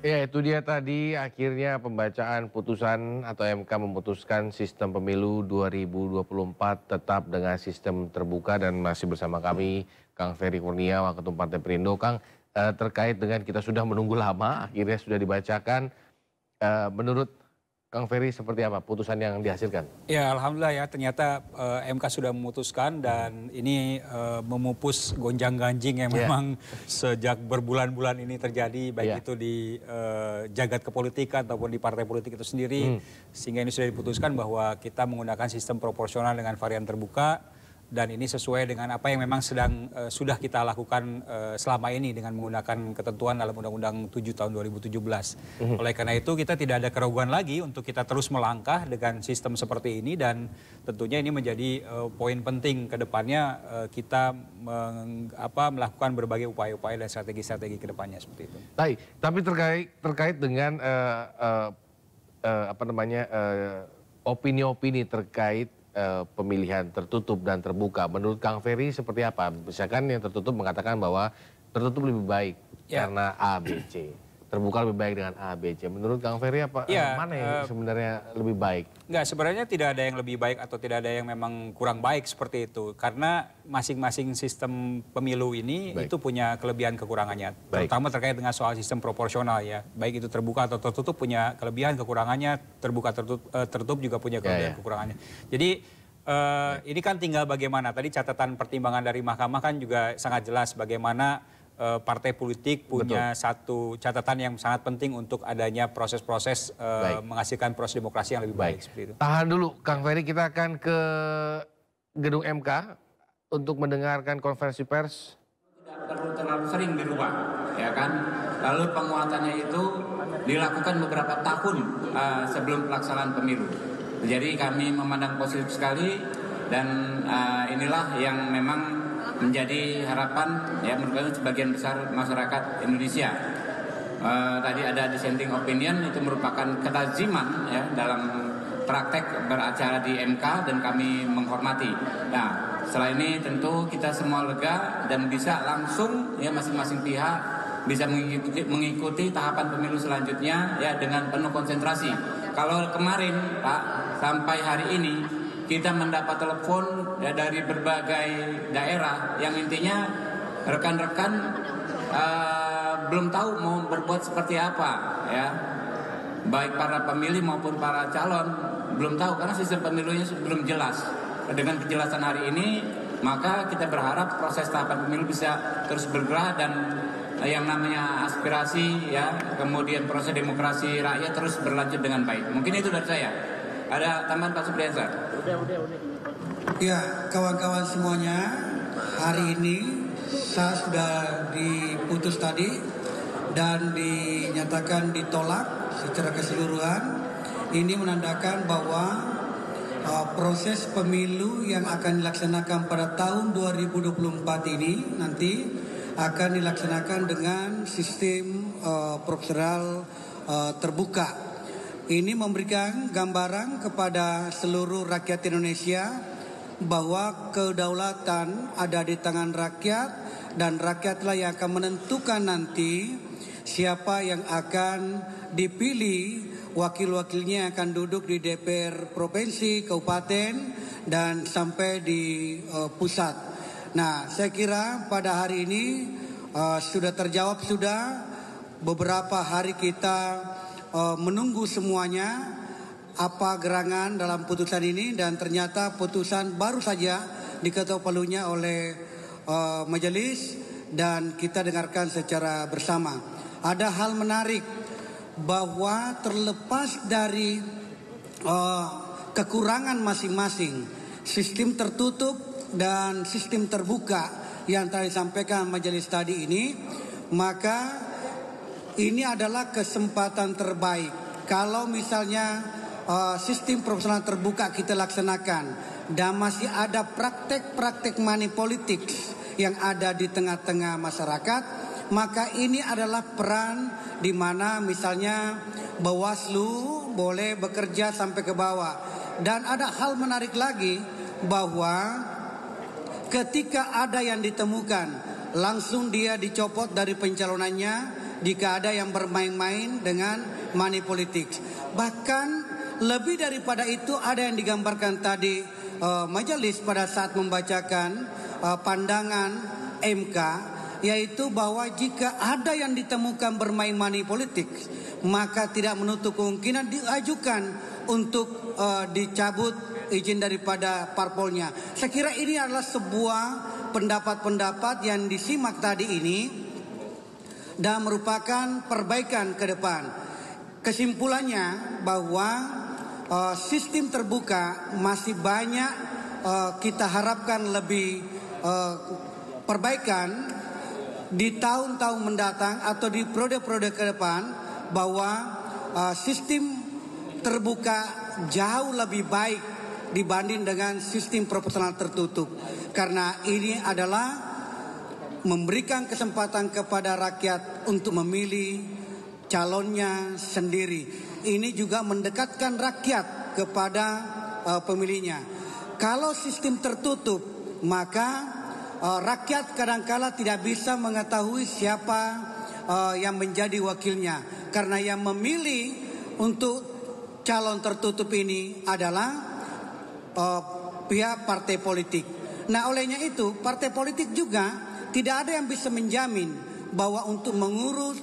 Ya, itu dia tadi akhirnya pembacaan putusan atau MK memutuskan sistem pemilu 2024 tetap dengan sistem terbuka dan masih bersama kami Kang Ferry Kurnia, Waketum Partai Perindo. Kang, terkait dengan kita sudah menunggu lama, akhirnya sudah dibacakan. Menurut Kang Ferry seperti apa putusan yang dihasilkan? Ya, alhamdulillah ya, ternyata MK sudah memutuskan dan ini memupus gonjang-ganjing yang Ya, memang sejak berbulan-bulan ini terjadi, ya, baik itu di jagat kepolitikan ataupun di partai politik itu sendiri. Sehingga ini sudah diputuskan bahwa kita menggunakan sistem proporsional dengan varian terbuka. Dan ini sesuai dengan apa yang memang sudah kita lakukan selama ini dengan menggunakan ketentuan dalam Undang-Undang 7 tahun 2017. Oleh karena itu kita tidak ada keraguan lagi untuk kita terus melangkah dengan sistem seperti ini, dan tentunya ini menjadi poin penting ke depannya kita melakukan berbagai upaya-upaya dan strategi-strategi ke depannya seperti itu. baik. Tapi terkait dengan opini-opini terkait pemilihan tertutup dan terbuka. Menurut Kang Ferry seperti apa? Misalkan yang tertutup mengatakan bahwa tertutup lebih baik karena A, B, C. Terbuka lebih baik dengan A, B, C. Menurut Kang Ferry mana yang sebenarnya lebih baik? Enggak, sebenarnya tidak ada yang lebih baik atau tidak ada yang memang kurang baik seperti itu. Karena masing-masing sistem pemilu ini itu punya kelebihan kekurangannya. Terutama terkait dengan soal sistem proporsional ya. Baik itu terbuka atau tertutup punya kelebihan kekurangannya, tertutup juga punya kelebihan kekurangannya. Jadi ini kan tinggal bagaimana. Tadi catatan pertimbangan dari Mahkamah kan juga sangat jelas bagaimana partai politik punya satu catatan yang sangat penting untuk adanya proses-proses menghasilkan proses demokrasi yang lebih baik seperti itu. Tahan dulu Kang Ferry, kita akan ke gedung MK untuk mendengarkan konferensi pers. Tidak perlu terlalu sering dirubah, ya kan? Lalu penguatannya itu dilakukan beberapa tahun sebelum pelaksanaan pemilu. Jadi kami memandang positif sekali, dan inilah yang memang menjadi harapan ya merupakan sebagian besar masyarakat Indonesia. Tadi ada dissenting opinion, itu merupakan kelaziman ya dalam praktek beracara di MK dan kami menghormati. Nah, setelah ini tentu kita semua lega dan bisa langsung ya masing-masing pihak bisa mengikuti tahapan pemilu selanjutnya ya dengan penuh konsentrasi. Kalau kemarin Pak sampai hari ini kita mendapat telepon ya, dari berbagai daerah yang intinya rekan-rekan belum tahu mau berbuat seperti apa ya, baik para pemilih maupun para calon belum tahu karena sistem pemilunya belum jelas. Dengan kejelasan hari ini maka kita berharap proses tahapan pemilu bisa terus bergerak dan yang namanya aspirasi ya kemudian proses demokrasi rakyat terus berlanjut dengan baik. Mungkin itu dari saya. Ada tambahan Pak Supriyansa? Udah. Ya, kawan-kawan semuanya, hari ini saya sudah diputus tadi dan dinyatakan ditolak secara keseluruhan. Ini menandakan bahwa proses pemilu yang akan dilaksanakan pada tahun 2024 ini nanti akan dilaksanakan dengan sistem proporsional terbuka. Ini memberikan gambaran kepada seluruh rakyat Indonesia bahwa kedaulatan ada di tangan rakyat dan rakyatlah yang akan menentukan nanti siapa yang akan dipilih wakil-wakilnya yang akan duduk di DPR provinsi, kabupaten dan sampai di pusat. Nah, saya kira pada hari ini sudah terjawab beberapa hari kita menunggu semuanya apa gerangan dalam putusan ini, dan ternyata putusan baru saja diketok palunya oleh majelis dan kita dengarkan secara bersama. Ada hal menarik bahwa terlepas dari kekurangan masing-masing sistem tertutup dan sistem terbuka yang telah disampaikan majelis tadi ini, maka ini adalah kesempatan terbaik. Kalau misalnya sistem proporsional terbuka kita laksanakan dan masih ada praktek-praktek money politics yang ada di tengah-tengah masyarakat, maka ini adalah peran di mana misalnya Bawaslu boleh bekerja sampai ke bawah. Dan ada hal menarik lagi bahwa ketika ada yang ditemukan langsung dia dicopot dari pencalonannya jika ada yang bermain-main dengan money politics. Bahkan lebih daripada itu ada yang digambarkan tadi majelis pada saat membacakan pandangan MK, yaitu bahwa jika ada yang ditemukan bermain money politics, maka tidak menutup kemungkinan diajukan untuk dicabut izin daripada parpolnya. Saya kira ini adalah sebuah pendapat-pendapat yang disimak tadi ini dan merupakan perbaikan ke depan. Kesimpulannya bahwa sistem terbuka masih banyak kita harapkan lebih perbaikan di tahun-tahun mendatang atau di periode-periode ke depan, bahwa sistem terbuka jauh lebih baik dibanding dengan sistem proporsional tertutup, karena ini adalah memberikan kesempatan kepada rakyat untuk memilih calonnya sendiri. Ini juga mendekatkan rakyat kepada pemilihnya. Kalau sistem tertutup, maka rakyat kadangkala tidak bisa mengetahui siapa yang menjadi wakilnya, karena yang memilih untuk calon tertutup ini adalah pihak partai politik. Nah, olehnya itu partai politik juga tidak ada yang bisa menjamin bahwa untuk mengurus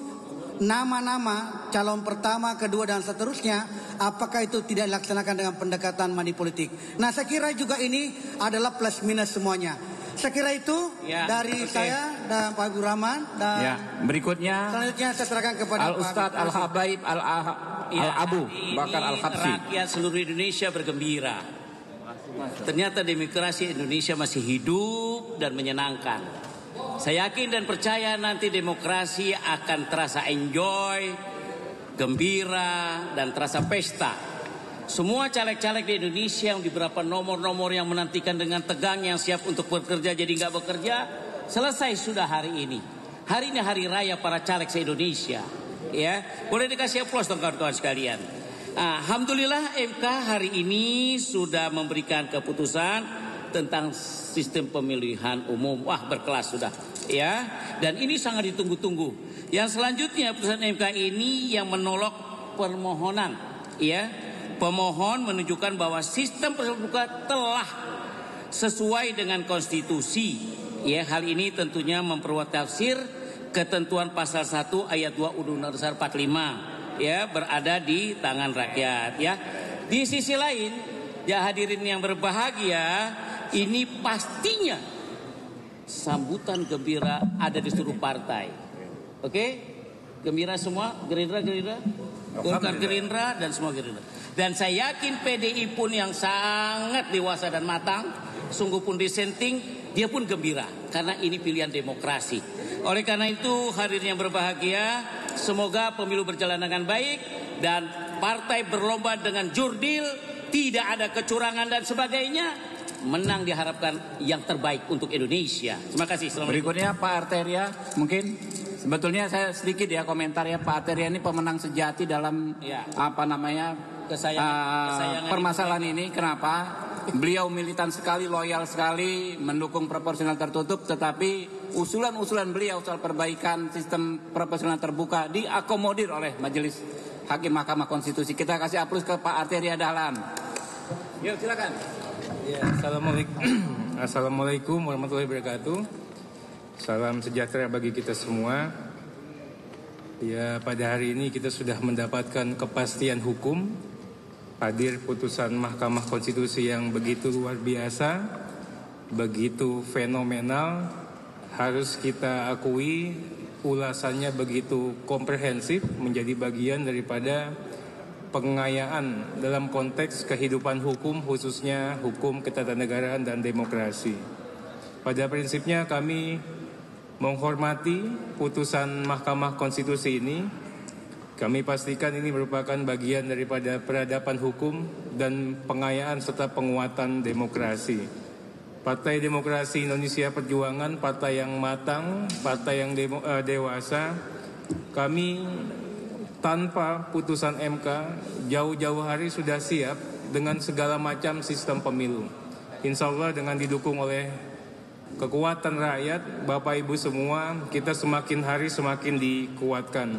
nama-nama calon pertama, kedua dan seterusnya, apakah itu tidak dilaksanakan dengan pendekatan money politik. Nah, saya kira juga ini adalah plus minus semuanya. Saya kira itu dari saya dan Pak Ibu Rahman, dan berikutnya selanjutnya saya serahkan kepada Al-Ustadz Al-Habaib Al-Abu Bakar Al-Habsyi. Rakyat seluruh Indonesia bergembira. Ternyata demokrasi Indonesia masih hidup dan menyenangkan. Saya yakin dan percaya nanti demokrasi akan terasa enjoy, gembira, dan terasa pesta. Semua caleg-caleg di Indonesia yang di beberapa nomor-nomor yang menantikan dengan tegang, yang siap untuk bekerja jadi nggak bekerja, selesai sudah hari ini. Hari ini hari raya para caleg se-Indonesia. Ya, boleh dikasih aplaus dong kawan-kawan sekalian. Alhamdulillah MK hari ini sudah memberikan keputusan tentang sistem pemilihan umum. Wah, berkelas sudah. Ya, dan ini sangat ditunggu-tunggu. Yang selanjutnya putusan MK ini yang menolak permohonan. Ya, pemohon menunjukkan bahwa sistem terbuka telah sesuai dengan konstitusi. Ya, hal ini tentunya memperkuat tafsir ketentuan pasal 1 ayat 2 Undang-Undang Dasar 45. Ya, berada di tangan rakyat. Ya, di sisi lain, ya hadirin yang berbahagia, ini pastinya sambutan gembira ada di seluruh partai. Oke, gembira semua, Gerindra, Golkar Gerindra, dan semua Gerindra. Dan saya yakin PDI pun yang sangat dewasa dan matang, sungguh pun dissenting, dia pun gembira karena ini pilihan demokrasi. Oleh karena itu, hadirin yang berbahagia, semoga pemilu berjalan dengan baik dan partai berlomba dengan jurdil, tidak ada kecurangan dan sebagainya. Menang diharapkan yang terbaik untuk Indonesia. Terima kasih. Berikutnya Pak Arteria, mungkin sebetulnya saya sedikit ya komentar ya, Pak Arteria ini pemenang sejati dalam kesayangan permasalahan ini. Kenapa? Beliau militan sekali, loyal sekali, mendukung proporsional tertutup, tetapi usulan-usulan beliau soal perbaikan sistem proporsional terbuka diakomodir oleh Majelis Hakim Mahkamah Konstitusi. Kita kasih aplaus ke Pak Arteria Dahlan. Yuk, silakan. Ya, Assalamualaikum warahmatullahi wabarakatuh. Salam sejahtera bagi kita semua. Ya, pada hari ini kita sudah mendapatkan kepastian hukum. Hadir putusan Mahkamah Konstitusi yang begitu luar biasa, begitu fenomenal. Harus kita akui ulasannya begitu komprehensif, menjadi bagian daripada pengayaan dalam konteks kehidupan hukum, khususnya hukum ketatanegaraan dan demokrasi. Pada prinsipnya kami menghormati putusan Mahkamah Konstitusi ini. Kami pastikan ini merupakan bagian daripada peradaban hukum dan pengayaan serta penguatan demokrasi. Partai Demokrasi Indonesia Perjuangan, partai yang matang, partai yang dewasa. Kami tanpa putusan MK jauh-jauh hari sudah siap dengan segala macam sistem pemilu. Insya Allah dengan didukung oleh kekuatan rakyat, Bapak Ibu semua, kita semakin hari semakin dikuatkan.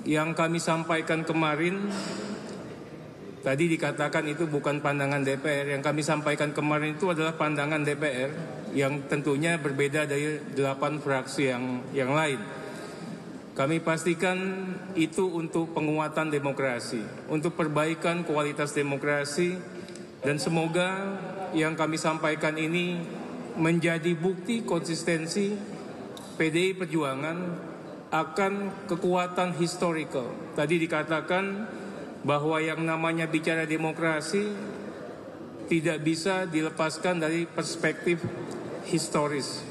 Yang kami sampaikan kemarin, tadi dikatakan itu bukan pandangan DPR. Yang kami sampaikan kemarin itu adalah pandangan DPR yang tentunya berbeda dari 8 fraksi yang lain. Kami pastikan itu untuk penguatan demokrasi, untuk perbaikan kualitas demokrasi, dan semoga yang kami sampaikan ini menjadi bukti konsistensi PDI Perjuangan akan kekuatan historical. Tadi dikatakan bahwa yang namanya bicara demokrasi tidak bisa dilepaskan dari perspektif historis.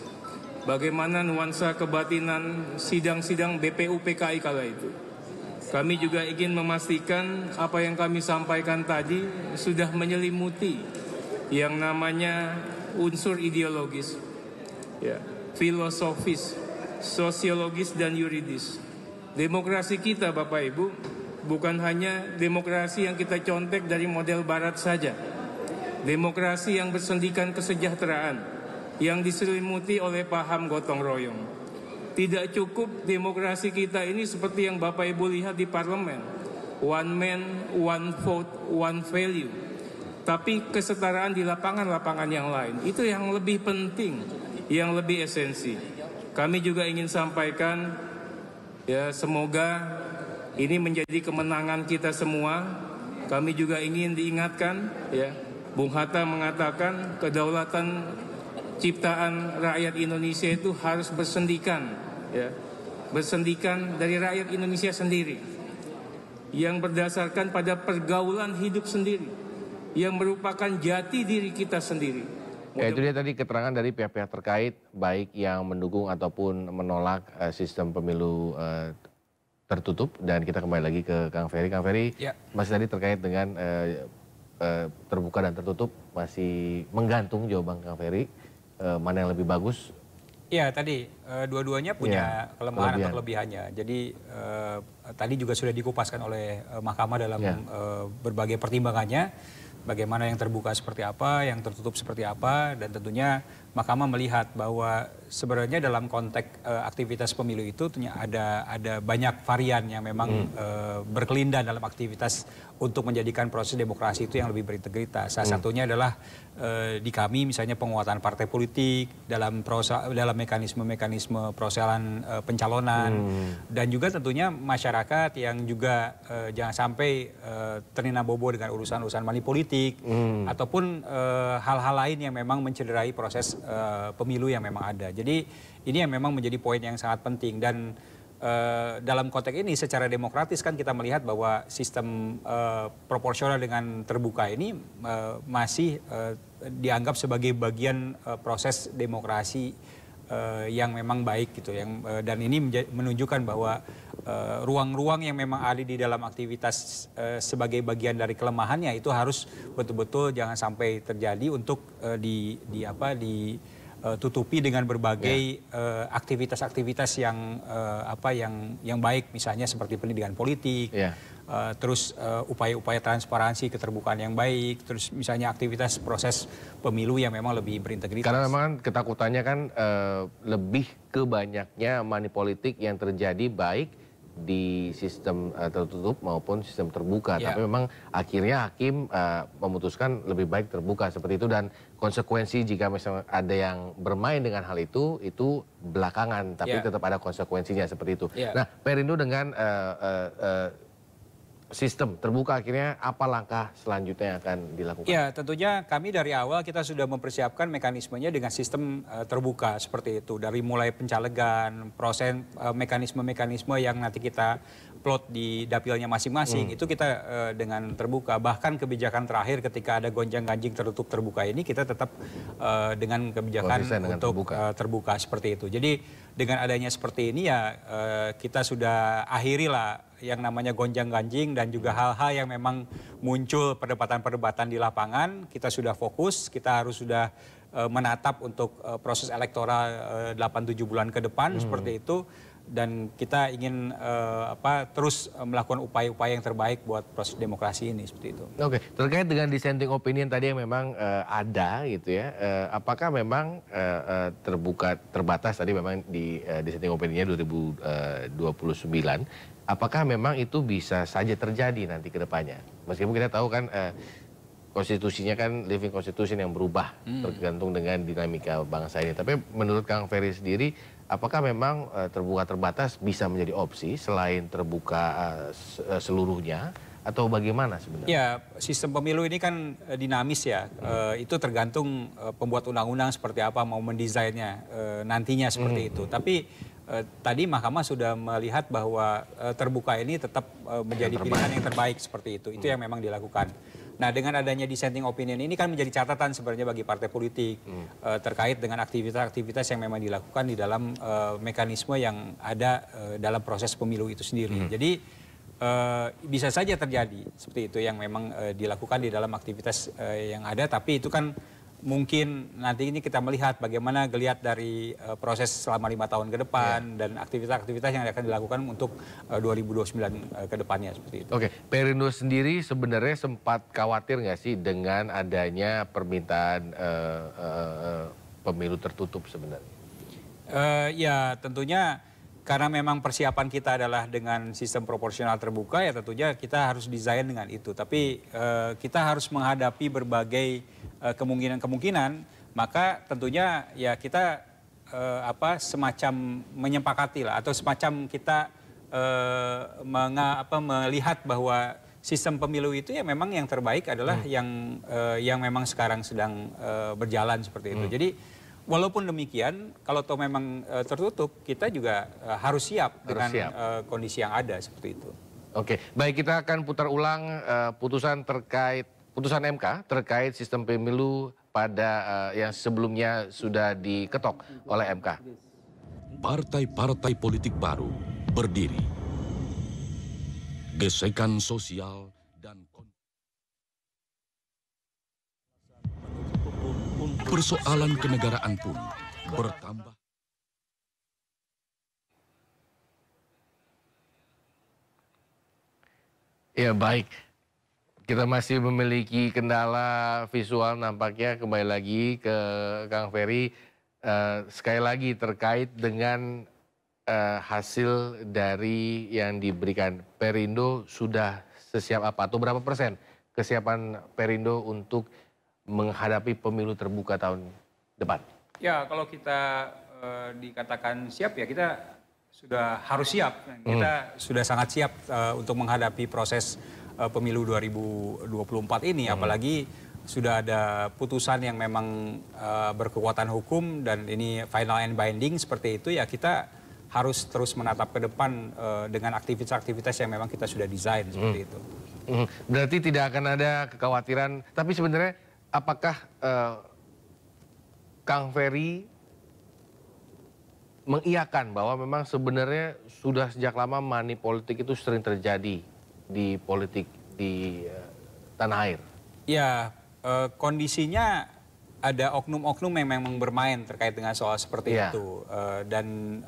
Bagaimana nuansa kebatinan sidang-sidang BPU PKI kala itu. Kami juga ingin memastikan apa yang kami sampaikan tadi sudah menyelimuti yang namanya unsur ideologis, ya, filosofis, sosiologis, dan yuridis. Demokrasi kita, Bapak Ibu, bukan hanya demokrasi yang kita contek dari model barat saja. Demokrasi yang bersendikan kesejahteraan, yang diselimuti oleh paham gotong royong. Tidak cukup demokrasi kita ini seperti yang Bapak Ibu lihat di parlemen. One man, one vote, one value. Tapi kesetaraan di lapangan-lapangan yang lain. Itu yang lebih penting, yang lebih esensi. Kami juga ingin sampaikan, ya, semoga ini menjadi kemenangan kita semua. Kami juga ingin diingatkan, ya, Bung Hatta mengatakan kedaulatan ciptaan rakyat Indonesia itu harus bersendikan, ya, bersendikan dari rakyat Indonesia sendiri, yang berdasarkan pada pergaulan hidup sendiri, yang merupakan jati diri kita sendiri. Ya, itu dia tadi keterangan dari pihak-pihak terkait, baik yang mendukung ataupun menolak sistem pemilu tertutup. Dan kita kembali lagi ke Kang Ferry. Kang Ferry, ya, masih tadi terkait dengan terbuka dan tertutup, masih menggantung jawaban Kang Ferry. Mana yang lebih bagus? Ya, tadi dua-duanya punya kelemahan atau kelebihannya. Jadi tadi juga sudah dikupaskan oleh Mahkamah dalam berbagai pertimbangannya. Bagaimana yang terbuka seperti apa, yang tertutup seperti apa, dan tentunya Mahkamah melihat bahwa sebenarnya dalam konteks aktivitas pemilu itu ada banyak varian yang memang berkelindan dalam aktivitas untuk menjadikan proses demokrasi itu yang lebih berintegritas. Salah satunya adalah di kami misalnya penguatan partai politik dalam mekanisme-mekanisme perosehan pencalonan, dan juga tentunya masyarakat yang juga jangan sampai terlena bobo dengan urusan-urusan money politik ataupun hal-hal lain yang memang mencederai proses pemilu yang memang ada. Jadi ini yang memang menjadi poin yang sangat penting. Dan dalam konteks ini secara demokratis kan kita melihat bahwa sistem proporsional dengan terbuka ini masih dianggap sebagai bagian proses demokrasi yang memang baik gitu. Dan ini menunjukkan bahwa ruang-ruang yang memang ada di dalam aktivitas sebagai bagian dari kelemahannya itu harus betul-betul jangan sampai terjadi untuk tutupi dengan berbagai aktivitas-aktivitas yang baik, misalnya seperti pendidikan politik, terus upaya-upaya transparansi, keterbukaan yang baik, terus misalnya aktivitas proses pemilu yang memang lebih berintegritas. Karena memang ketakutannya kan lebih ke banyaknya money politik yang terjadi baik di sistem tertutup maupun sistem terbuka. Tapi memang akhirnya hakim memutuskan lebih baik terbuka seperti itu, dan konsekuensi jika misalnya ada yang bermain dengan hal itu belakangan, tapi tetap ada konsekuensinya seperti itu. Nah, Perindo dengan sistem terbuka akhirnya apa langkah selanjutnya yang akan dilakukan? Ya, tentunya kami dari awal kita sudah mempersiapkan mekanismenya dengan sistem terbuka seperti itu. Dari mulai pencalegan, proses mekanisme-mekanisme yang nanti kita plot di dapilnya masing-masing, itu kita dengan terbuka. Bahkan kebijakan terakhir ketika ada gonjang-ganjing tertutup terbuka ini, kita tetap dengan kebijakan untuk terbuka seperti itu. Jadi dengan adanya seperti ini ya kita sudah akhirilah yang namanya gonjang-ganjing dan juga hal-hal yang memang muncul perdebatan-perdebatan di lapangan. Kita sudah fokus, kita harus sudah menatap untuk proses elektoral 8-7 bulan ke depan seperti itu. dan kita ingin terus melakukan upaya-upaya yang terbaik buat proses demokrasi ini seperti itu. Oke, terkait dengan dissenting opinion tadi yang memang ada gitu ya, apakah memang terbatas tadi memang di dissenting opinionnya 2029, apakah memang itu bisa saja terjadi nanti ke depannya? Meskipun kita tahu kan konstitusinya kan living constitution yang berubah tergantung dengan dinamika bangsa ini. Tapi menurut Kang Ferry sendiri, apakah memang terbuka terbatas bisa menjadi opsi selain terbuka seluruhnya atau bagaimana sebenarnya? Ya, sistem pemilu ini kan dinamis ya. Itu tergantung pembuat undang-undang seperti apa mau mendesainnya nantinya seperti itu. Tapi tadi Mahkamah sudah melihat bahwa terbuka ini tetap menjadi pilihan yang terbaik seperti itu. Itu yang memang dilakukan. Nah, dengan adanya dissenting opinion ini kan menjadi catatan sebenarnya bagi partai politik terkait dengan aktivitas-aktivitas yang memang dilakukan di dalam mekanisme yang ada dalam proses pemilu itu sendiri. Jadi bisa saja terjadi seperti itu yang memang dilakukan di dalam aktivitas yang ada, tapi itu kan mungkin nanti ini kita melihat bagaimana geliat dari proses selama 5 tahun ke depan dan aktivitas-aktivitas yang akan dilakukan untuk 2029 ke depannya seperti itu. Oke, Perindo sendiri sebenarnya sempat khawatir nggak sih dengan adanya permintaan pemilu tertutup sebenarnya? Ya tentunya karena memang persiapan kita adalah dengan sistem proporsional terbuka, ya tentunya kita harus desain dengan itu. Tapi kita harus menghadapi berbagai kemungkinan-kemungkinan, maka tentunya ya kita semacam menyepakati lah, atau semacam kita melihat bahwa sistem pemilu itu ya memang yang terbaik adalah yang memang sekarang sedang berjalan seperti itu. Jadi walaupun demikian, kalau toh memang tertutup, kita juga harus siap dengan kondisi yang ada seperti itu. Oke, baik, kita akan putar ulang putusan MK terkait sistem pemilu pada yang sebelumnya sudah diketok oleh MK. Partai-partai politik baru berdiri. Gesekan sosial dan persoalan kenegaraan pun bertambah. Ya baik, kita masih memiliki kendala visual nampaknya. Kembali lagi ke Kang Ferry, sekali lagi terkait dengan hasil dari yang diberikan. Perindo sudah sesiap apa atau berapa persen kesiapan Perindo untuk menghadapi pemilu terbuka tahun depan? Ya, kalau kita dikatakan siap ya kita sudah harus siap. Kita sudah sangat siap untuk menghadapi proses pemilu 2024 ini. Apalagi sudah ada putusan yang memang berkekuatan hukum dan ini final and binding seperti itu, ya kita harus terus menatap ke depan dengan aktivitas-aktivitas yang memang kita sudah desain seperti itu. Berarti tidak akan ada kekhawatiran, tapi sebenarnya apakah Kang Ferry mengiyakan bahwa memang sebenarnya sudah sejak lama money politik itu sering terjadi di politik di tanah air? Ya, kondisinya ada oknum-oknum yang memang bermain terkait dengan soal seperti itu. Dan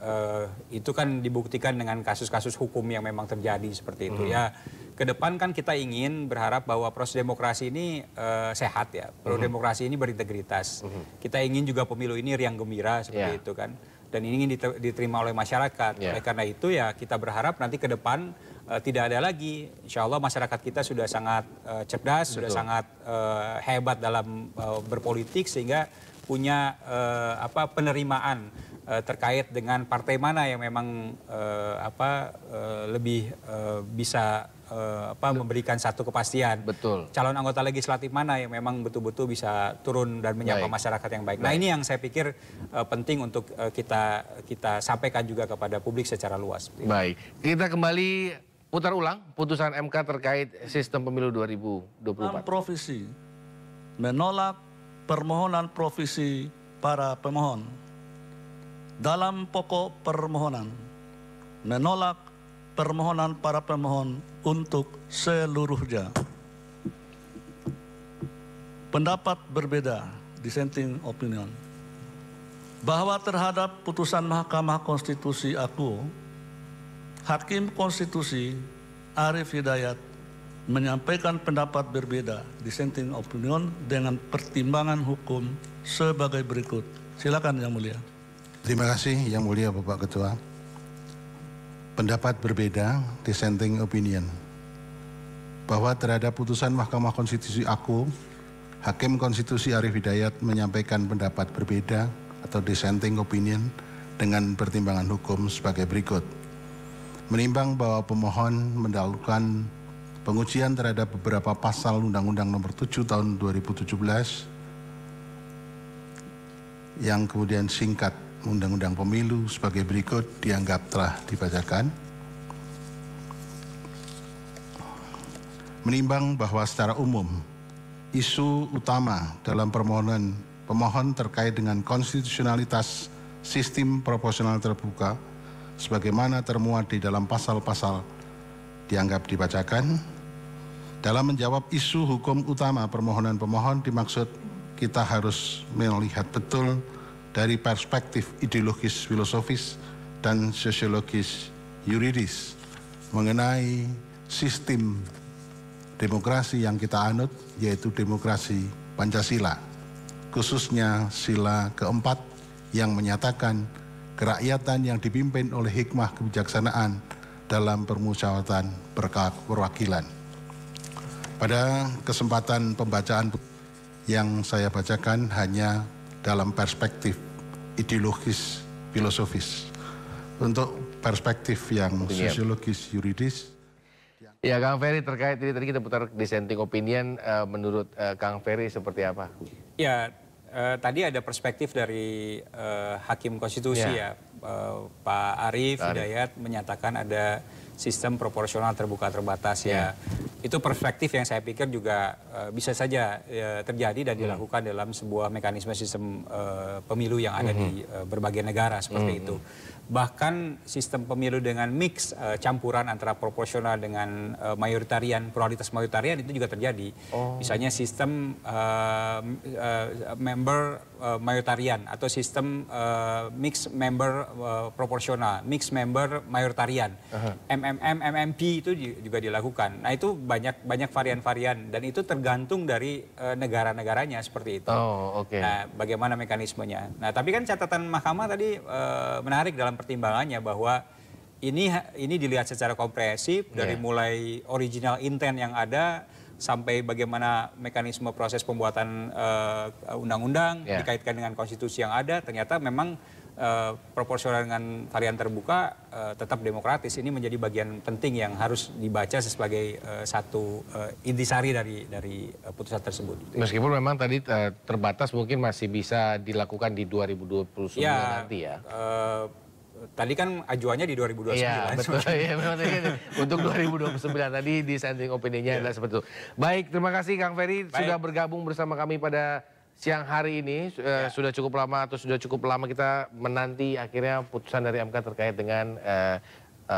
itu kan dibuktikan dengan kasus-kasus hukum yang memang terjadi seperti itu. Ya, ke depan kan kita ingin berharap bahwa proses demokrasi ini sehat ya. Demokrasi ini berintegritas. Kita ingin juga pemilu ini riang gembira seperti itu kan. Dan ini ingin diterima oleh masyarakat. Oleh karena itu ya kita berharap nanti ke depan tidak ada lagi. Insya Allah masyarakat kita sudah sangat cerdas, sudah sangat hebat dalam berpolitik sehingga punya penerimaan terkait dengan partai mana yang memang lebih bisa memberikan satu kepastian. Betul. Calon anggota legislatif mana yang memang betul-betul bisa turun dan menyapa masyarakat yang baik. Nah, ini yang saya pikir penting untuk kita sampaikan juga kepada publik secara luas. Baik, kita kembali putar ulang putusan MK terkait sistem pemilu 2024. Provisi menolak permohonan provisi para pemohon. Dalam pokok permohonan menolak permohonan para pemohon untuk seluruhnya. Pendapat berbeda, dissenting opinion, bahwa terhadap putusan Mahkamah Konstitusi aku Hakim Konstitusi Arief Hidayat menyampaikan pendapat berbeda, dissenting opinion, dengan pertimbangan hukum sebagai berikut. Silakan Yang Mulia. Terima kasih Yang Mulia Bapak Ketua. Pendapat berbeda, dissenting opinion, bahwa terhadap putusan Mahkamah Konstitusi aku, Hakim Konstitusi Arief Hidayat menyampaikan pendapat berbeda atau dissenting opinion dengan pertimbangan hukum sebagai berikut. Menimbang bahwa pemohon mendahulukan pengujian terhadap beberapa pasal Undang-Undang Nomor 7 Tahun 2017 yang kemudian singkat Undang-Undang Pemilu sebagai berikut dianggap telah dibacakan. Menimbang bahwa secara umum isu utama dalam permohonan pemohon terkait dengan konstitusionalitas sistem proporsional terbuka sebagaimana termuat di dalam pasal-pasal dianggap dibacakan. Dalam menjawab isu hukum utama permohonan pemohon dimaksud kita harus melihat betul dari perspektif ideologis, filosofis, dan sosiologis yuridis mengenai sistem demokrasi yang kita anut, yaitu demokrasi Pancasila, khususnya sila keempat yang menyatakan kerakyatan yang dipimpin oleh hikmah kebijaksanaan dalam permusyawaratan perwakilan. Pada kesempatan pembacaan yang saya bacakan hanya dalam perspektif ideologis filosofis. Untuk perspektif yang sosiologis yuridis. Ya Kang Ferry, terkait ini tadi kita putar dissenting opinion, menurut Kang Ferry seperti apa? Ya, tadi ada perspektif dari Hakim Konstitusi ya, Pak Arief Hidayat menyatakan ada sistem proporsional terbuka terbatas ya. Itu perspektif yang saya pikir juga bisa saja terjadi dan dilakukan dalam sebuah mekanisme sistem pemilu yang ada di berbagai negara seperti itu. Bahkan sistem pemilu dengan mix campuran antara proporsional dengan mayoritarian, pluralitas mayoritarian itu juga terjadi. Misalnya sistem member mayoritarian atau sistem mix member proporsional, mix member mayoritarian. MMP itu juga dilakukan. Nah itu banyak varian-varian dan itu tergantung dari negara-negaranya seperti itu. Nah bagaimana mekanismenya. Nah tapi kan catatan mahkamah tadi menarik dalam pertimbangannya bahwa ini dilihat secara komprehensif dari mulai original intent yang ada sampai bagaimana mekanisme proses pembuatan undang-undang dikaitkan dengan konstitusi yang ada, ternyata memang proporsional dengan varian terbuka tetap demokratis. Ini menjadi bagian penting yang harus dibaca sebagai satu intisari dari putusan tersebut. Meskipun memang tadi terbatas mungkin masih bisa dilakukan di 2029 nanti ya. Tadi kan ajuannya di 2029. Iya, betul. Ya, memang untuk 2029 tadi dissenting opinion-nya adalah seperti itu. Baik, terima kasih Kang Ferry sudah bergabung bersama kami pada siang hari ini. Sudah cukup lama kita menanti akhirnya putusan dari MK terkait dengan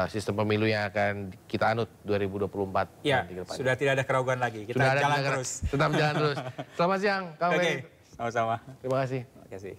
sistem pemilu yang akan kita anut 2024. Ya, sudah tidak ada keraguan lagi. Kita jalan terus. Tetap jalan terus. Selamat siang, Kang Ferry. Sama-sama. Terima kasih. Terima kasih.